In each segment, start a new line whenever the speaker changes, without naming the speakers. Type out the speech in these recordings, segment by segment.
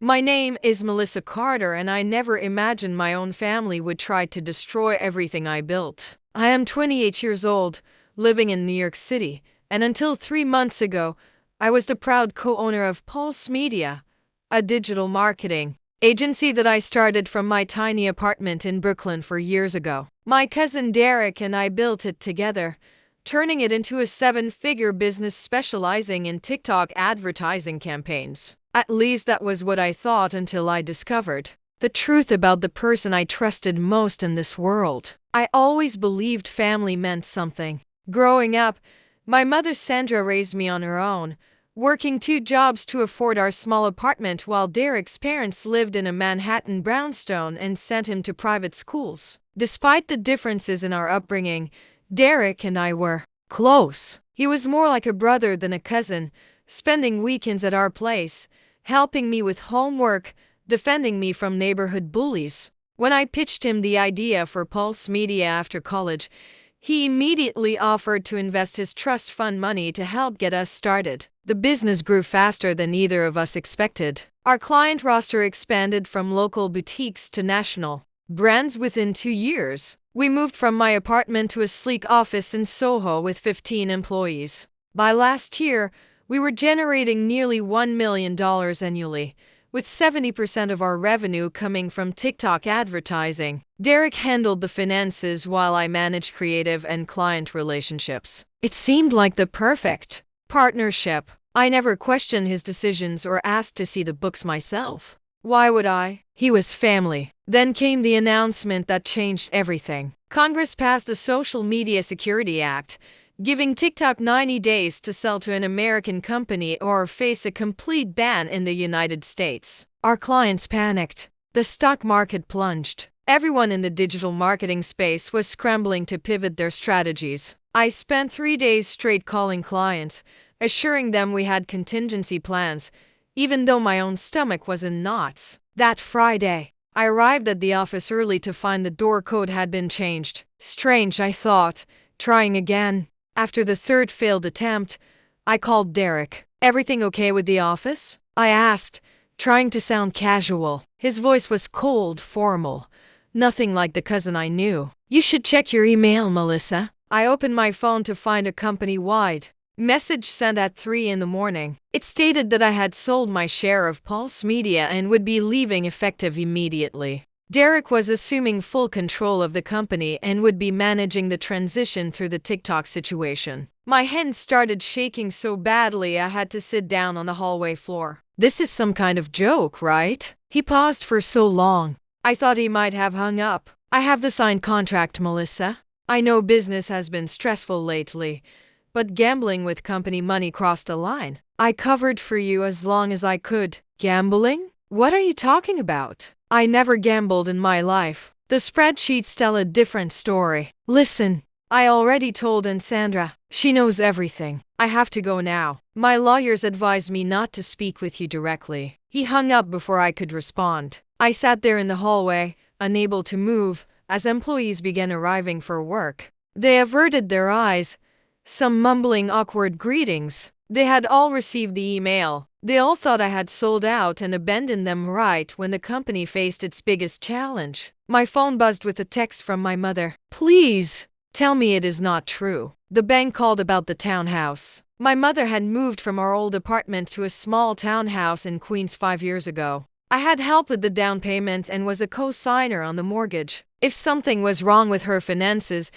My name is Melissa Carter, and I never imagined my own family would try to destroy everything I built. I am 28 years old, living in New York City, and until 3 months ago, I was the proud co-owner of Pulse Media, a digital marketing agency that I started from my tiny apartment in Brooklyn 4 years ago. My cousin Derek and I built it together, turning it into a 7-figure business specializing in TikTok advertising campaigns. At least that was what I thought until I discovered the truth about the person I trusted most in this world. I always believed family meant something. Growing up, my mother Sandra raised me on her own, working 2 jobs to afford our small apartment while Derek's parents lived in a Manhattan brownstone and sent him to private schools. Despite the differences in our upbringing, Derek and I were close. He was more like a brother than a cousin, spending weekends at our place, helping me with homework, defending me from neighborhood bullies. When I pitched him the idea for Pulse Media after college, he immediately offered to invest his trust fund money to help get us started. The business grew faster than either of us expected. Our client roster expanded from local boutiques to national brands within 2 years. We moved from my apartment to a sleek office in Soho with 15 employees. By last year, we were generating nearly $1 million annually, with 70% of our revenue coming from TikTok advertising. Derek handled the finances while I managed creative and client relationships. It seemed like the perfect partnership. I never questioned his decisions or asked to see the books myself. Why would I? He was family. Then came the announcement that changed everything. Congress passed the Social Media Security Act, giving TikTok 90 days to sell to an American company or face a complete ban in the United States. Our clients panicked. The stock market plunged. Everyone in the digital marketing space was scrambling to pivot their strategies. I spent 3 days straight calling clients, assuring them we had contingency plans, even though my own stomach was in knots. That Friday, I arrived at the office early to find the door code had been changed. Strange, I thought, trying again. After the 3rd failed attempt, I called Derek. "Everything okay with the office?" I asked, trying to sound casual. His voice was cold, formal, nothing like the cousin I knew. "You should check your email, Melissa." I opened my phone to find a company-wide message sent at 3 in the morning. It stated that I had sold my share of Pulse Media and would be leaving effective immediately. Derek was assuming full control of the company and would be managing the transition through the TikTok situation. My hands started shaking so badly I had to sit down on the hallway floor. "This is some kind of joke, right?" He paused for so long. I thought he might have hung up. "I have the signed contract, Melissa. I know business has been stressful lately, but gambling with company money crossed a line. I covered for you as long as I could." "Gambling? What are you talking about?" "I never gambled in my life. The spreadsheets tell a different story." "Listen, I already told Aunt Sandra. She knows everything. I have to go now. My lawyers advised me not to speak with you directly." He hung up before I could respond. I sat there in the hallway, unable to move, as employees began arriving for work. They averted their eyes, some mumbling awkward greetings. They had all received the email. They all thought I had sold out and abandoned them right when the company faced its biggest challenge. My phone buzzed with a text from my mother. "Please, tell me it is not true." The bank called about the townhouse. My mother had moved from our old apartment to a small townhouse in Queens 5 years ago. I had helped with the down payment and was a co-signer on the mortgage. If something was wrong with her finances,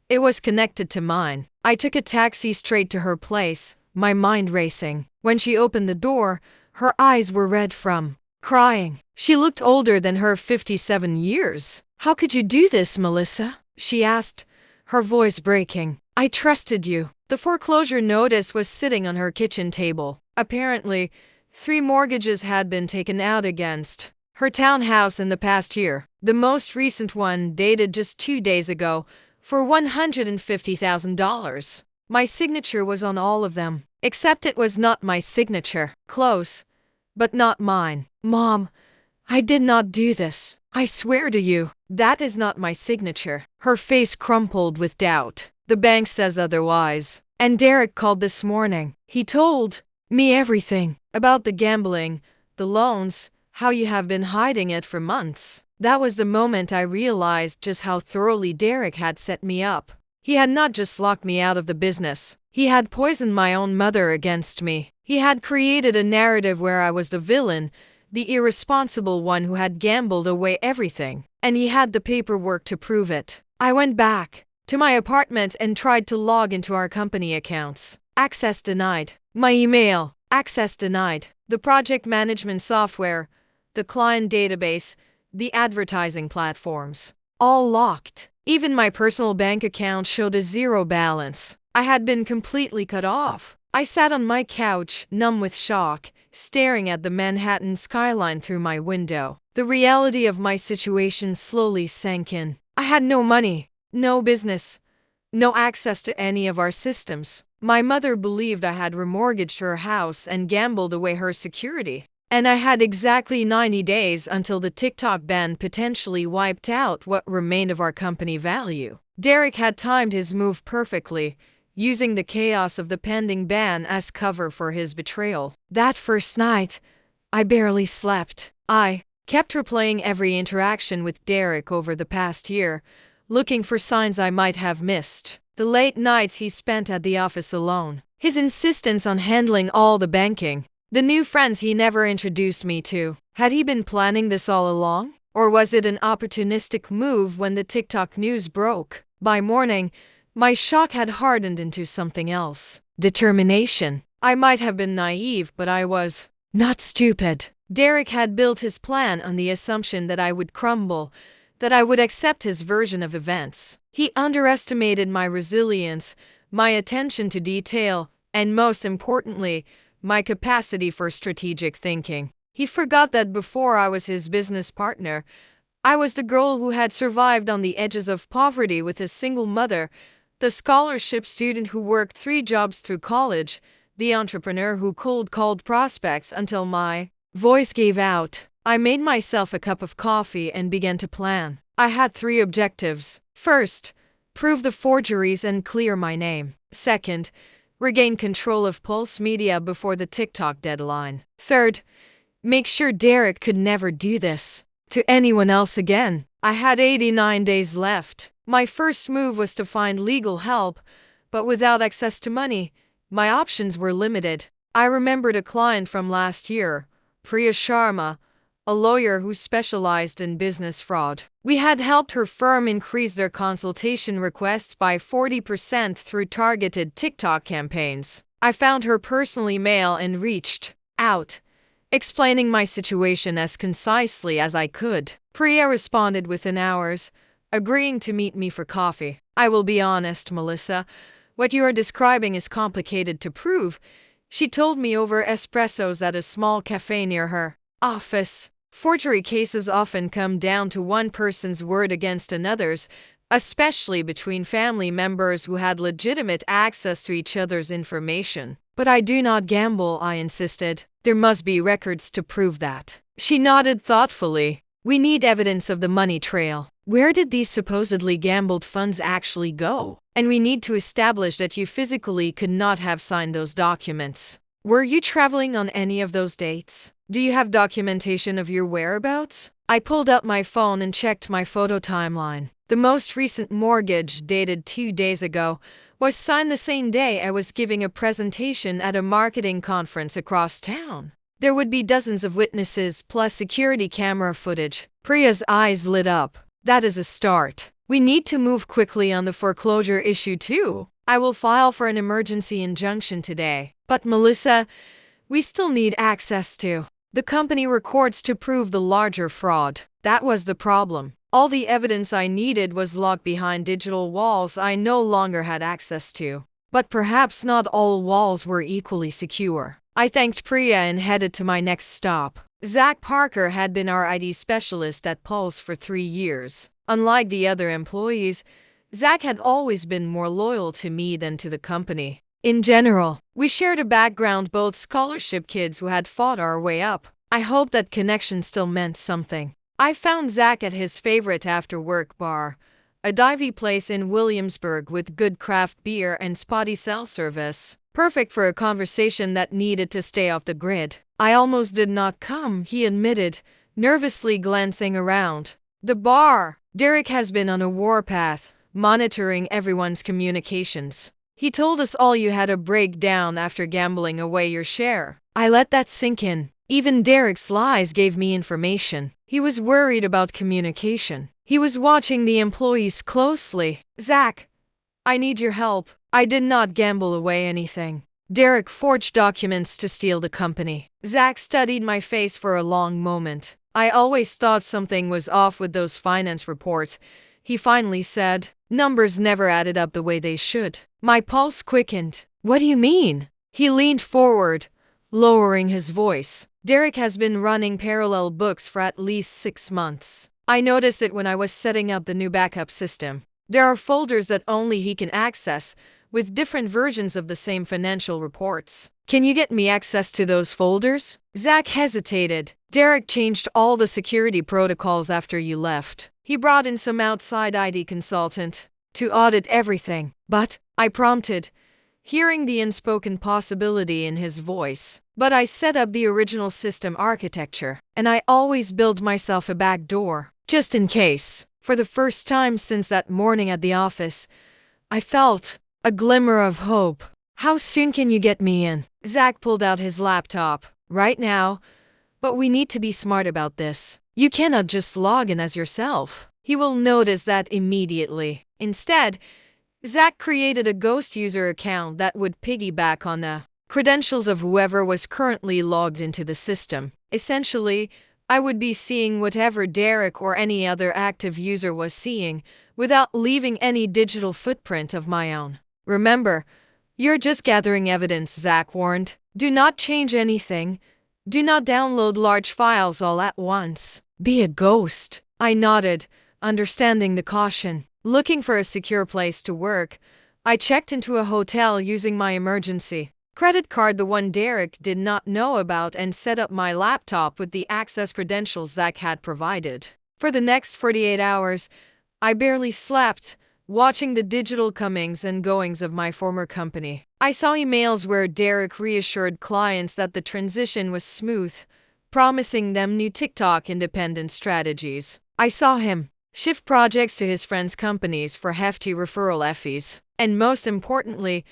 it was connected to mine. I took a taxi straight to her place, my mind racing. When she opened the door, her eyes were red from crying. She looked older than her 57 years. "How could you do this, Melissa?" she asked, her voice breaking. "I trusted you." The foreclosure notice was sitting on her kitchen table. Apparently, 3 mortgages had been taken out against her townhouse in the past year. The most recent one dated just 2 days ago for $150,000. My signature was on all of them, except it was not my signature. Close, but not mine. "Mom, I did not do this. I swear to you, that is not my signature." Her face crumpled with doubt. "The bank says otherwise. And Derek called this morning. He told me everything about the gambling, the loans, how you have been hiding it for months." That was the moment I realized just how thoroughly Derek had set me up. He had not just locked me out of the business, he had poisoned my own mother against me. He had created a narrative where I was the villain, the irresponsible one who had gambled away everything, and he had the paperwork to prove it. I went back to my apartment and tried to log into our company accounts. Access denied. My email, access denied. The project management software, the client database, the advertising platforms, all locked. Even my personal bank account showed a zero balance. I had been completely cut off. I sat on my couch, numb with shock, staring at the Manhattan skyline through my window. The reality of my situation slowly sank in. I had no money, no business, no access to any of our systems. My mother believed I had remortgaged her house and gambled away her security. And I had exactly 90 days until the TikTok ban potentially wiped out what remained of our company value. Derek had timed his move perfectly, using the chaos of the pending ban as cover for his betrayal. That first night, I barely slept. I kept replaying every interaction with Derek over the past year, looking for signs I might have missed. The late nights he spent at the office alone, his insistence on handling all the banking, the new friends he never introduced me to. Had he been planning this all along? Or was it an opportunistic move when the TikTok news broke? By morning, my shock had hardened into something else. Determination. I might have been naive, but I was not stupid. Derek had built his plan on the assumption that I would crumble, that I would accept his version of events. He underestimated my resilience, my attention to detail, and most importantly, my capacity for strategic thinking. He forgot that before I was his business partner, I was the girl who had survived on the edges of poverty with a single mother, the scholarship student who worked 3 jobs through college, the entrepreneur who cold called prospects until my voice gave out. I made myself a cup of coffee and began to plan. I had 3 objectives. First, prove the forgeries and clear my name. Second, regain control of Pulse Media before the TikTok deadline. Third, make sure Derek could never do this to anyone else again. I had 89 days left. My first move was to find legal help, but without access to money, my options were limited. I remembered a client from last year, Priya Sharma, a lawyer who specialized in business fraud. We had helped her firm increase their consultation requests by 40% through targeted TikTok campaigns. I found her personal email and reached out, explaining my situation as concisely as I could. Priya responded within hours, agreeing to meet me for coffee. I will be honest, Melissa, what you are describing is complicated to prove, she told me over espressos at a small cafe near her office. Forgery cases often come down to one person's word against another's, especially between family members who had legitimate access to each other's information. But I do not gamble, I insisted. There must be records to prove that. She nodded thoughtfully. We need evidence of the money trail. Where did these supposedly gambled funds actually go? And we need to establish that you physically could not have signed those documents. Were you traveling on any of those dates? Do you have documentation of your whereabouts? I pulled out my phone and checked my photo timeline. The most recent mortgage, dated 2 days ago, was signed the same day I was giving a presentation at a marketing conference across town. There would be dozens of witnesses plus security camera footage. Priya's eyes lit up. That is a start. We need to move quickly on the foreclosure issue too. I will file for an emergency injunction today. But Melissa, we still need access to the company records to prove the larger fraud. That was the problem. All the evidence I needed was locked behind digital walls I no longer had access to. But perhaps not all walls were equally secure. I thanked Priya and headed to my next stop. Zach Parker had been our IT specialist at Pulse for 3 years. Unlike the other employees, Zach had always been more loyal to me than to the company. In general, we shared a background, both scholarship kids who had fought our way up. I hoped that connection still meant something. I found Zach at his favorite after-work bar, a divey place in Williamsburg with good craft beer and spotty cell service. Perfect for a conversation that needed to stay off the grid. I almost did not come, he admitted, nervously glancing around. The bar. Derek has been on a warpath, monitoring everyone's communications. He told us all you had a breakdown after gambling away your share. I let that sink in. Even Derek's lies gave me information. He was worried about communication. He was watching the employees closely. Zach, I need your help. I did not gamble away anything. Derek forged documents to steal the company. Zach studied my face for a long moment. I always thought something was off with those finance reports. He finally said, numbers never added up the way they should. My pulse quickened. What do you mean? He leaned forward, lowering his voice. Derek has been running parallel books for at least 6 months. I noticed it when I was setting up the new backup system. There are folders that only he can access, with different versions of the same financial reports. Can you get me access to those folders? Zach hesitated. Derek changed all the security protocols after you left. He brought in some outside IT consultant to audit everything. But, I prompted, hearing the unspoken possibility in his voice. But I set up the original system architecture, and I always build myself a back door, just in case. For the first time since that morning at the office, I felt a glimmer of hope. How soon can you get me in? Zach pulled out his laptop. Right now, but we need to be smart about this. You cannot just log in as yourself. He will notice that immediately. Instead, Zach created a ghost user account that would piggyback on the credentials of whoever was currently logged into the system. Essentially, I would be seeing whatever Derek or any other active user was seeing, without leaving any digital footprint of my own. Remember, you're just gathering evidence, Zach warned. Do not change anything. Do not download large files all at once. Be a ghost. I nodded, understanding the caution. Looking for a secure place to work, I checked into a hotel using my emergency credit card, the one Derek did not know about, and set up my laptop with the access credentials Zach had provided. For the next 48 hours, I barely slept, watching the digital comings and goings of my former company. I saw emails where Derek reassured clients that the transition was smooth, promising them new TikTok independent strategies. I saw him shift projects to his friends' companies for hefty referral fees. And most importantly,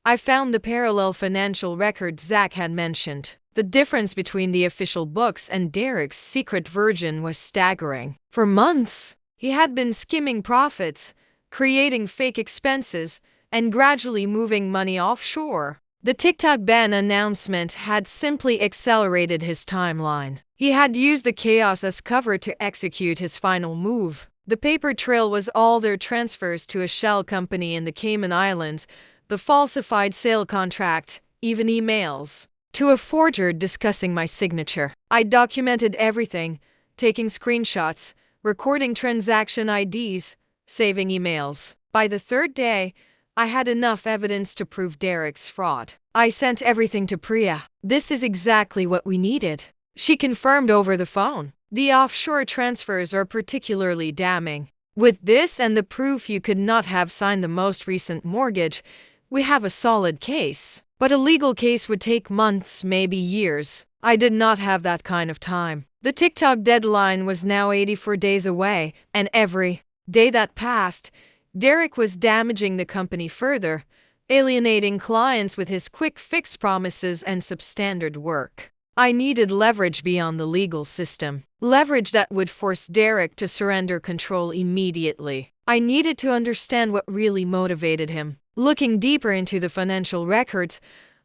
I found the parallel financial records Zach had mentioned. The difference between the official books and Derek's secret version was staggering. For months, he had been skimming profits, creating fake expenses, and gradually moving money offshore. The TikTok ban announcement had simply accelerated his timeline. He had used the chaos as cover to execute his final move. The paper trail was all their transfers to a shell company in the Cayman Islands, the falsified sale contract, even emails to a forger discussing my signature. I documented everything, taking screenshots, recording transaction IDs, saving emails. By the third day, I had enough evidence to prove Derek's fraud. I sent everything to Priya. This is exactly what we needed, she confirmed over the phone. The offshore transfers are particularly damning. With this and the proof you could not have signed the most recent mortgage, we have a solid case. But a legal case would take months, maybe years. I did not have that kind of time. The TikTok deadline was now 84 days away, and every day that passed, Derek was damaging the company further, alienating clients with his quick fix promises and substandard work. I needed leverage beyond the legal system. Leverage that would force Derek to surrender control immediately. I needed to understand what really motivated him. Looking deeper into the financial records,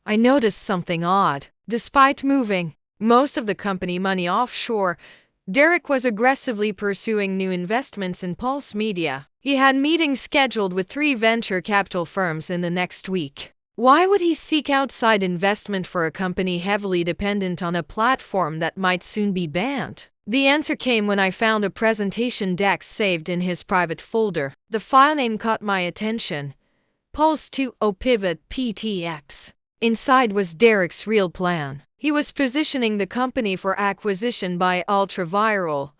I noticed something odd. Despite moving most of the company money offshore, Derek was aggressively pursuing new investments in Pulse Media. He had meetings scheduled with 3 venture capital firms in the next week. Why would he seek outside investment for a company heavily dependent on a platform that might soon be banned? The answer came when I found a presentation deck saved in his private folder. The file name caught my attention. Pulse 2.0 Pivot PTX. Inside was Derek's real plan. He was positioning the company for acquisition by Ultraviral,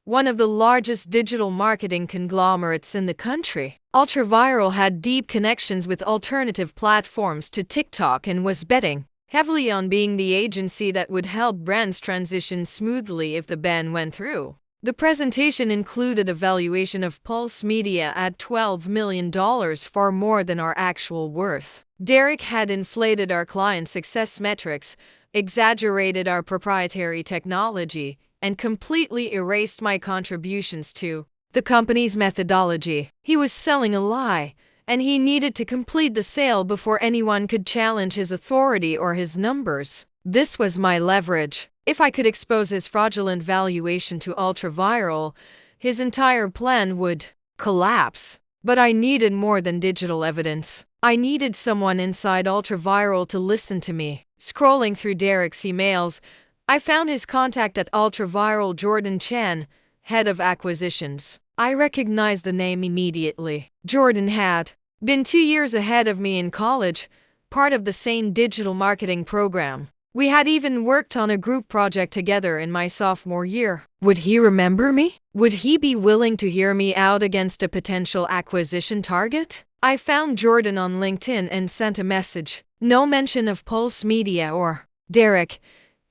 one of the largest digital marketing conglomerates in the country. Ultraviral had deep connections with alternative platforms to TikTok and was betting heavily on being the agency that would help brands transition smoothly if the ban went through. The presentation included a valuation of Pulse Media at $12 million, far more than our actual worth. Derek had inflated our client success metrics, exaggerated our proprietary technology, and completely erased my contributions to the company's methodology. He was selling a lie, and he needed to complete the sale before anyone could challenge his authority or his numbers. This was my leverage. If I could expose his fraudulent valuation to Ultraviral, his entire plan would collapse. But I needed more than digital evidence. I needed someone inside Ultraviral to listen to me. Scrolling through Derek's emails, I found his contact at Ultraviral, Jordan Chen, head of acquisitions. I recognized the name immediately. Jordan had been 2 years ahead of me in college, part of the same digital marketing program. We had even worked on a group project together in my sophomore year. Would he remember me? Would he be willing to hear me out against a potential acquisition target? I found Jordan on LinkedIn and sent a message. No mention of Pulse Media or Derek,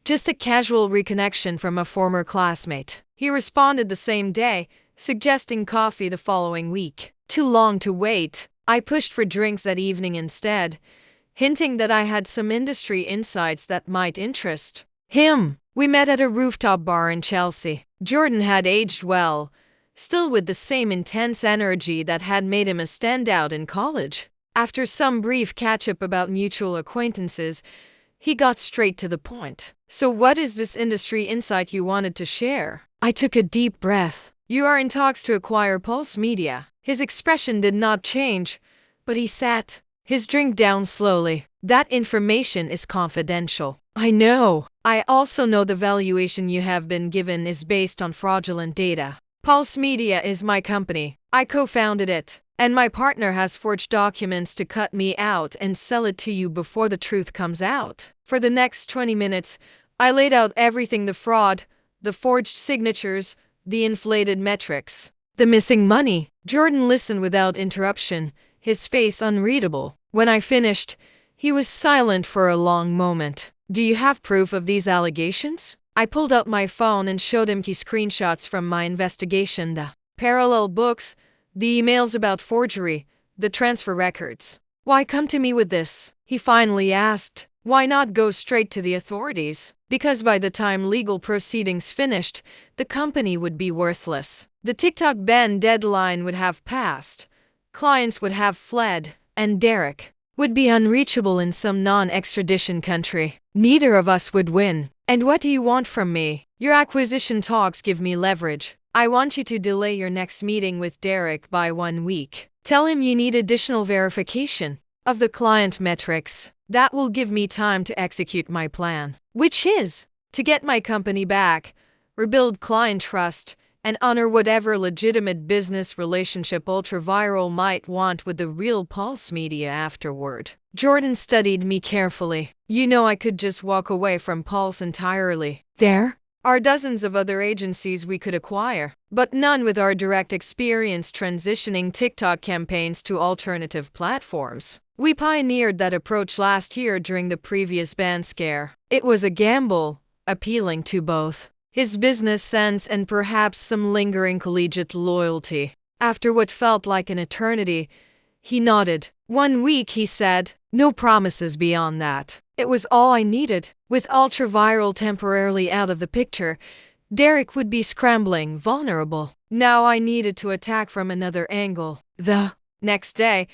just a casual reconnection from a former classmate. He responded the same day, suggesting coffee the following week. Too long to wait. I pushed for drinks that evening instead, hinting that I had some industry insights that might interest him. We met at a rooftop bar in Chelsea. Jordan had aged well, still with the same intense energy that had made him a standout in college. After some brief catch-up about mutual acquaintances, he got straight to the point. So what is this industry insight you wanted to share? I took a deep breath. You are in talks to acquire Pulse Media. His expression did not change, but he sat his drink down slowly. That information is confidential. I know. I also know the valuation you have been given is based on fraudulent data. Pulse Media is my company. I co-founded it, and my partner has forged documents to cut me out and sell it to you before the truth comes out. For the next 20 minutes, I laid out everything: the fraud, the forged signatures, the inflated metrics, the missing money. Jordan listened without interruption, his face unreadable. When I finished, he was silent for a long moment. Do you have proof of these allegations? I pulled out my phone and showed him key screenshots from my investigation: the parallel books, the emails about forgery, the transfer records. Why come to me with this? He finally asked. Why not go straight to the authorities? Because by the time legal proceedings finished, the company would be worthless. The TikTok ban deadline would have passed, clients would have fled, and Derek would be unreachable in some non-extradition country. Neither of us would win. And what do you want from me? Your acquisition talks give me leverage. I want you to delay your next meeting with Derek by 1 week. Tell him you need additional verification of the client metrics. That will give me time to execute my plan, which is to get my company back, rebuild client trust, and honor whatever legitimate business relationship Ultraviral might want with the real Pulse Media afterward. Jordan studied me carefully. You know, I could just walk away from Pulse entirely. There are dozens of other agencies we could acquire, but none with our direct experience transitioning TikTok campaigns to alternative platforms. We pioneered that approach last year during the previous ban scare. It was a gamble, appealing to both his business sense and perhaps some lingering collegiate loyalty. After what felt like an eternity, he nodded. 1 week, he said. No promises beyond that. It was all I needed. With Ultraviral temporarily out of the picture, Derek would be scrambling, vulnerable. Now I needed to attack from another angle. The next day,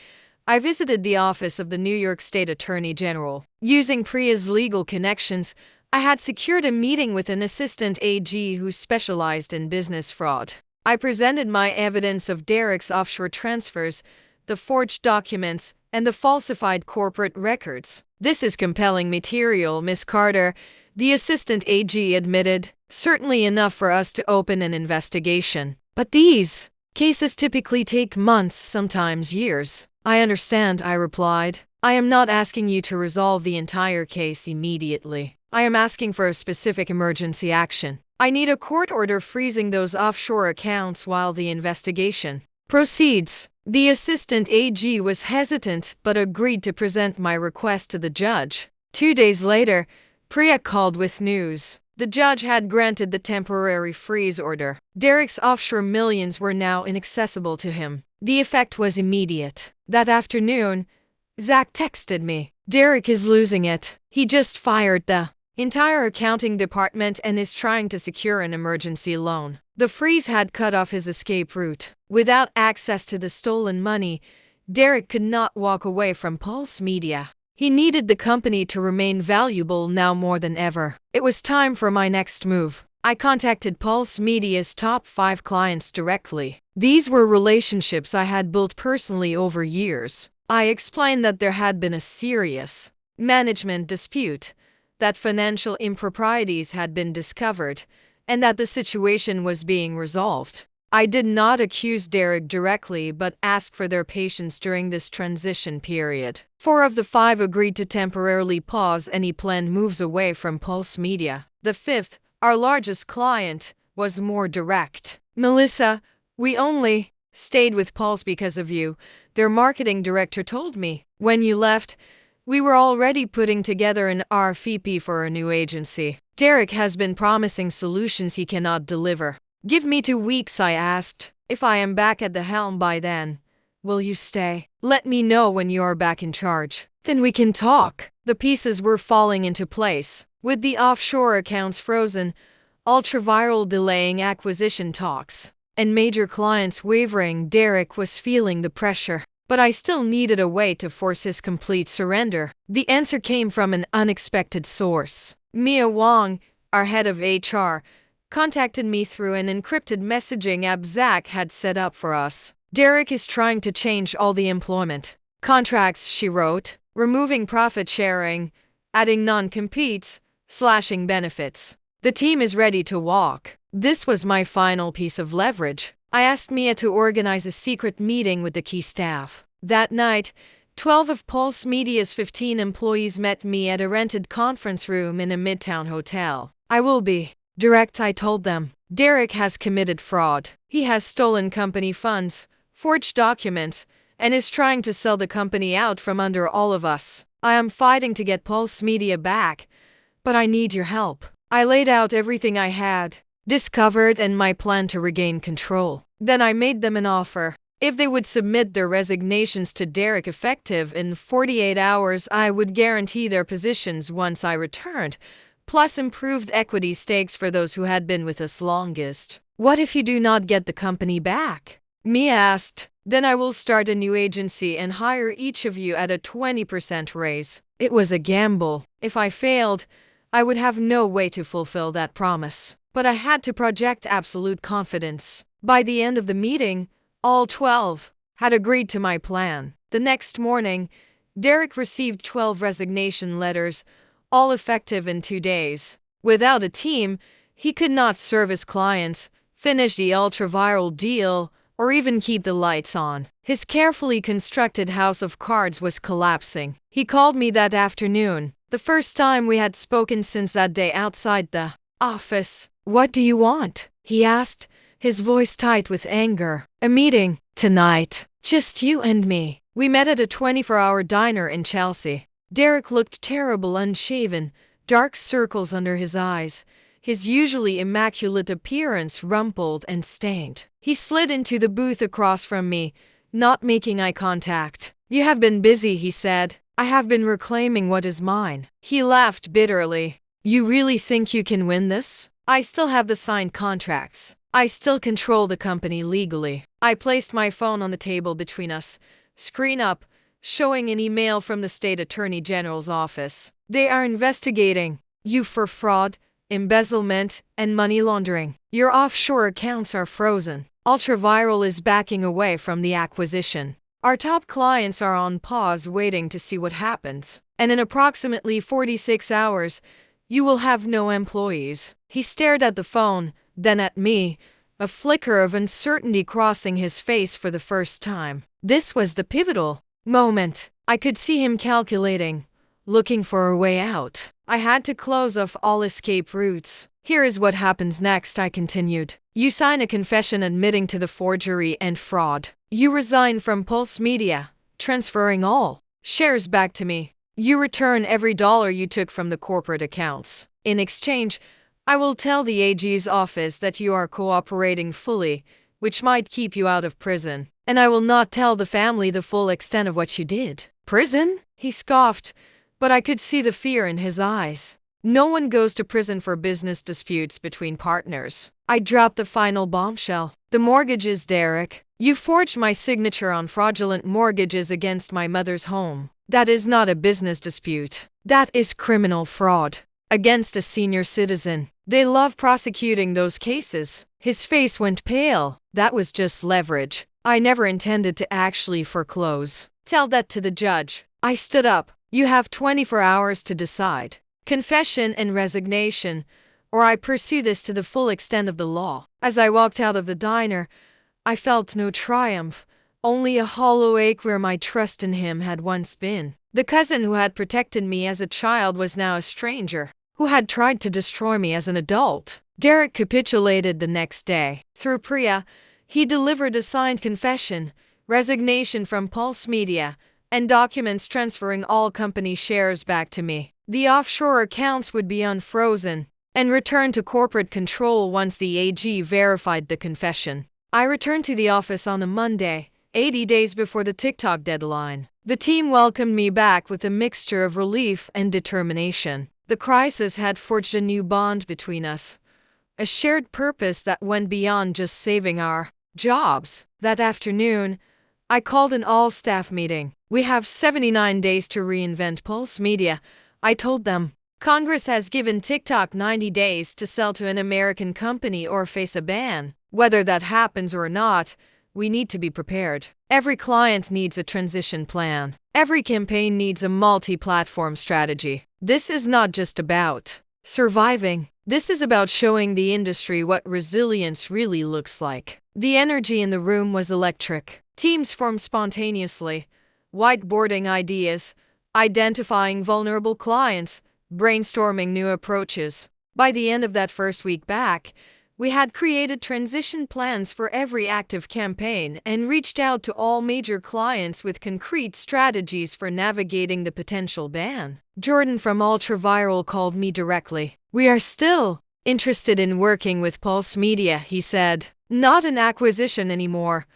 I visited the office of the New York State Attorney General. Using Priya's legal connections, I had secured a meeting with an assistant AG who specialized in business fraud. I presented my evidence of Derek's offshore transfers, the forged documents, and the falsified corporate records. This is compelling material, Miss Carter, the assistant AG admitted. Certainly enough for us to open an investigation. But these cases typically take months, sometimes years. I understand, I replied. I am not asking you to resolve the entire case immediately. I am asking for a specific emergency action. I need a court order freezing those offshore accounts while the investigation proceeds. The assistant AG was hesitant but agreed to present my request to the judge. 2 days later, Priya called with news. The judge had granted the temporary freeze order. Derek's offshore millions were now inaccessible to him. The effect was immediate. That afternoon, Zach texted me. Derek is losing it. He just fired the entire accounting department and is trying to secure an emergency loan. The freeze had cut off his escape route. Without access to the stolen money, Derek could not walk away from Pulse Media. He needed the company to remain valuable now more than ever. It was time for my next move. I contacted Pulse Media's top 5 clients directly. These were relationships I had built personally over years. I explained that there had been a serious management dispute, that financial improprieties had been discovered, and that the situation was being resolved. I did not accuse Derek directly but asked for their patience during this transition period. 4 of the 5 agreed to temporarily pause any planned moves away from Pulse Media. The 5th, our largest client, was more direct. Melissa, we only stayed with Pulse because of you, their marketing director told me. When you left, we were already putting together an RFP for a new agency. Derek has been promising solutions he cannot deliver. Give me 2 weeks, I asked. If I am back at the helm by then, will you stay? Let me know when you are back in charge. Then we can talk. The pieces were falling into place. With the offshore accounts frozen, ultra-viral delaying acquisition talks, and major clients wavering, Derek was feeling the pressure. But I still needed a way to force his complete surrender. The answer came from an unexpected source. Mia Wong, our head of HR, contacted me through an encrypted messaging app Zach had set up for us. Derek is trying to change all the employment contracts, she wrote, removing profit sharing, adding non-competes, slashing benefits. The team is ready to walk. This was my final piece of leverage. I asked Mia to organize a secret meeting with the key staff. That night, 12 of Pulse Media's 15 employees met me at a rented conference room in a midtown hotel. I will be direct, I told them. Derek has committed fraud. He has stolen company funds, forged documents, and is trying to sell the company out from under all of us. I am fighting to get Pulse Media back, but I need your help. I laid out everything I had discovered and my plan to regain control. Then I made them an offer. If they would submit their resignations to Derek effective in 48 hours, I would guarantee their positions once I returned, plus improved equity stakes for those who had been with us longest. What if you do not get the company back? Mia asked. Then I will start a new agency and hire each of you at a 20% raise. It was a gamble. If I failed, I would have no way to fulfill that promise. But I had to project absolute confidence. By the end of the meeting, all 12 had agreed to my plan. The next morning, Derek received 12 resignation letters, all effective in 2 days. Without a team, he could not serve his clients, finish the ultra-viral deal, or even keep the lights on. His carefully constructed house of cards was collapsing. He called me that afternoon, the first time we had spoken since that day outside the office. What do you want? He asked, his voice tight with anger. A meeting, tonight. Just you and me. We met at a 24-hour diner in Chelsea. Derek looked terrible, unshaven, dark circles under his eyes, his usually immaculate appearance rumpled and stained. He slid into the booth across from me, not making eye contact. You have been busy, he said. I have been reclaiming what is mine. He laughed bitterly. You really think you can win this? I still have the signed contracts. I still control the company legally. I placed my phone on the table between us, screen up, showing an email from the State Attorney General's office. They are investigating you for fraud, embezzlement, and money laundering. Your offshore accounts are frozen. Ultraviral is backing away from the acquisition. Our top clients are on pause waiting to see what happens. And in approximately 46 hours, you will have no employees. He stared at the phone, then at me, a flicker of uncertainty crossing his face for the first time. This was the pivotal moment. I could see him calculating, looking for a way out. I had to close off all escape routes. Here is what happens next, I continued. You sign a confession admitting to the forgery and fraud. You resign from Pulse Media, transferring all shares back to me. You return every dollar you took from the corporate accounts. In exchange, I will tell the AG's office that you are cooperating fully, which might keep you out of prison. And I will not tell the family the full extent of what you did. Prison? He scoffed, but I could see the fear in his eyes. No one goes to prison for business disputes between partners. I dropped the final bombshell. The mortgages, Derek. You forged my signature on fraudulent mortgages against my mother's home. That is not a business dispute. That is criminal fraud against a senior citizen. They love prosecuting those cases. His face went pale. That was just leverage. I never intended to actually foreclose. Tell that to the judge. I stood up. You have 24 hours to decide. Confession and resignation, or I pursue this to the full extent of the law. As I walked out of the diner, I felt no triumph, only a hollow ache where my trust in him had once been. The cousin who had protected me as a child was now a stranger, who had tried to destroy me as an adult. Derek capitulated the next day. Through Priya, he delivered a signed confession, resignation from Pulse Media, and documents transferring all company shares back to me. The offshore accounts would be unfrozen and returned to corporate control once the AG verified the confession. I returned to the office on a Monday, 80 days before the TikTok deadline. The team welcomed me back with a mixture of relief and determination. The crisis had forged a new bond between us, a shared purpose that went beyond just saving our jobs. That afternoon, I called an all-staff meeting. We have 79 days to reinvent Pulse Media, I told them. Congress has given TikTok 90 days to sell to an American company or face a ban. Whether that happens or not, we need to be prepared. Every client needs a transition plan. Every campaign needs a multi-platform strategy. This is not just about surviving. This is about showing the industry what resilience really looks like. The energy in the room was electric. Teams formed spontaneously, whiteboarding ideas, identifying vulnerable clients, brainstorming new approaches. By the end of that first week back, we had created transition plans for every active campaign and reached out to all major clients with concrete strategies for navigating the potential ban. Jordan from Ultraviral called me directly. We are still interested in working with Pulse Media, he said. Not an acquisition anymore,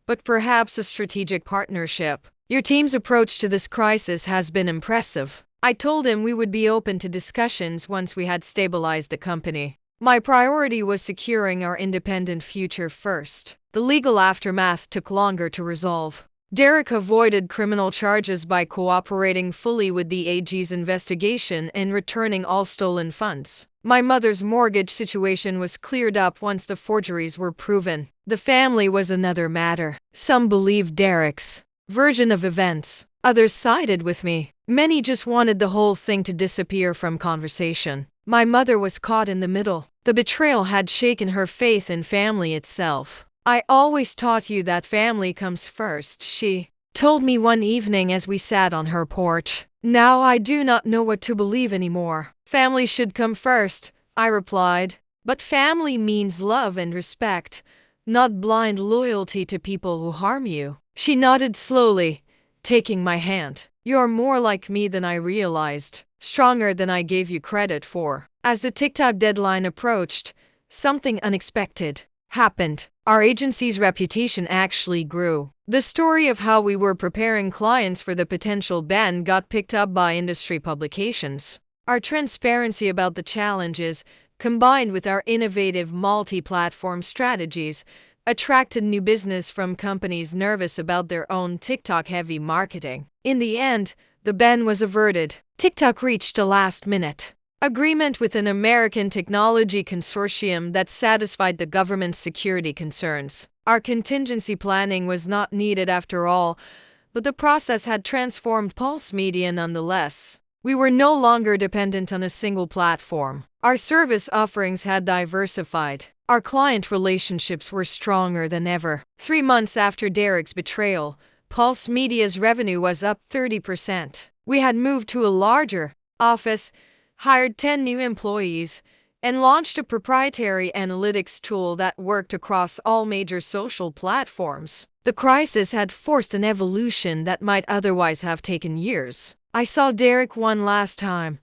but perhaps a strategic partnership. Your team's approach to this crisis has been impressive. I told him we would be open to discussions once we had stabilized the company. My priority was securing our independent future first. The legal aftermath took longer to resolve. Derek avoided criminal charges by cooperating fully with the AG's investigation and returning all stolen funds. My mother's mortgage situation was cleared up once the forgeries were proven. The family was another matter. Some believed Derek's version of events. Others sided with me. Many just wanted the whole thing to disappear from conversation. My mother was caught in the middle. The betrayal had shaken her faith in family itself. I always taught you that family comes first, she told me one evening as we sat on her porch. Now I do not know what to believe anymore. Family should come first, I replied. But family means love and respect, not blind loyalty to people who harm you. She nodded slowly, taking my hand. You're more like me than I realized, stronger than I gave you credit for. As the TikTok deadline approached, something unexpected happened. Our agency's reputation actually grew. The story of how we were preparing clients for the potential ban got picked up by industry publications. Our transparency about the challenges, combined with our innovative multi-platform strategies, attracted new business from companies nervous about their own TikTok-heavy marketing. In the end, the ban was averted. TikTok reached a last-minute agreement with an American technology consortium that satisfied the government's security concerns. Our contingency planning was not needed after all, but the process had transformed Pulse Media nonetheless. We were no longer dependent on a single platform. Our service offerings had diversified. Our client relationships were stronger than ever. 3 months after Derek's betrayal, Pulse Media's revenue was up 30%. We had moved to a larger office, hired 10 new employees, and launched a proprietary analytics tool that worked across all major social platforms. The crisis had forced an evolution that might otherwise have taken years. I saw Derek one last time,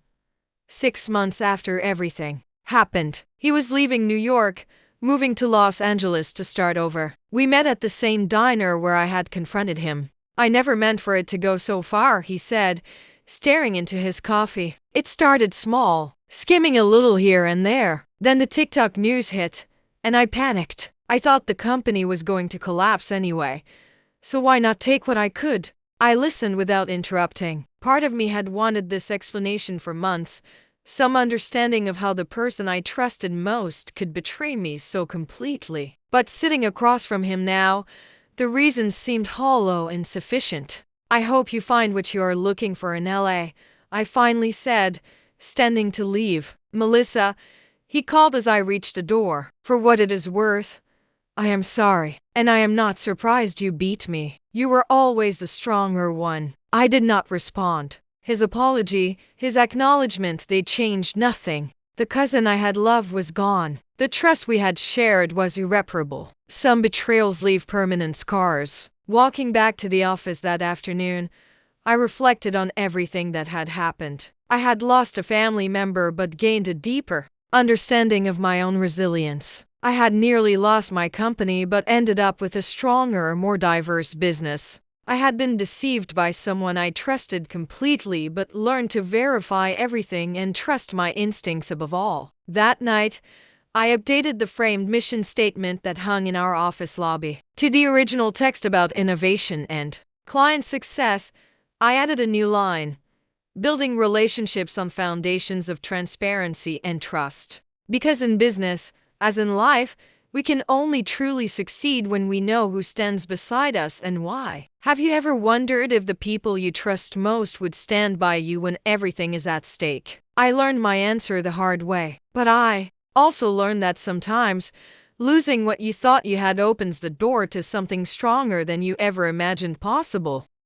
6 months after everything happened. He was leaving New York, moving to Los Angeles to start over. We met at the same diner where I had confronted him. "I never meant for it to go so far," he said, staring into his coffee. "It started small, skimming a little here and there. Then the TikTok news hit, and I panicked. I thought the company was going to collapse anyway, so why not take what I could?" I listened without interrupting. Part of me had wanted this explanation for months, some understanding of how the person I trusted most could betray me so completely. But sitting across from him now, the reasons seemed hollow and insufficient. "I hope you find what you are looking for in LA," I finally said, standing to leave. "Melissa," he called as I reached the door. "For what it is worth, I am sorry, and I am not surprised you beat me. You were always the stronger one." I did not respond. His apology, his acknowledgement, they changed nothing. The cousin I had loved was gone. The trust we had shared was irreparable. Some betrayals leave permanent scars. Walking back to the office that afternoon, I reflected on everything that had happened. I had lost a family member but gained a deeper understanding of my own resilience. I had nearly lost my company but ended up with a stronger, more diverse business. I had been deceived by someone I trusted completely but learned to verify everything and trust my instincts above all. That night, I updated the framed mission statement that hung in our office lobby. To the original text about innovation and client success, I added a new line: "Building relationships on foundations of transparency and trust." Because in business, as in life, we can only truly succeed when we know who stands beside us and why. Have you ever wondered if the people you trust most would stand by you when everything is at stake? I learned my answer the hard way, but I also learned that sometimes losing what you thought you had opens the door to something stronger than you ever imagined possible.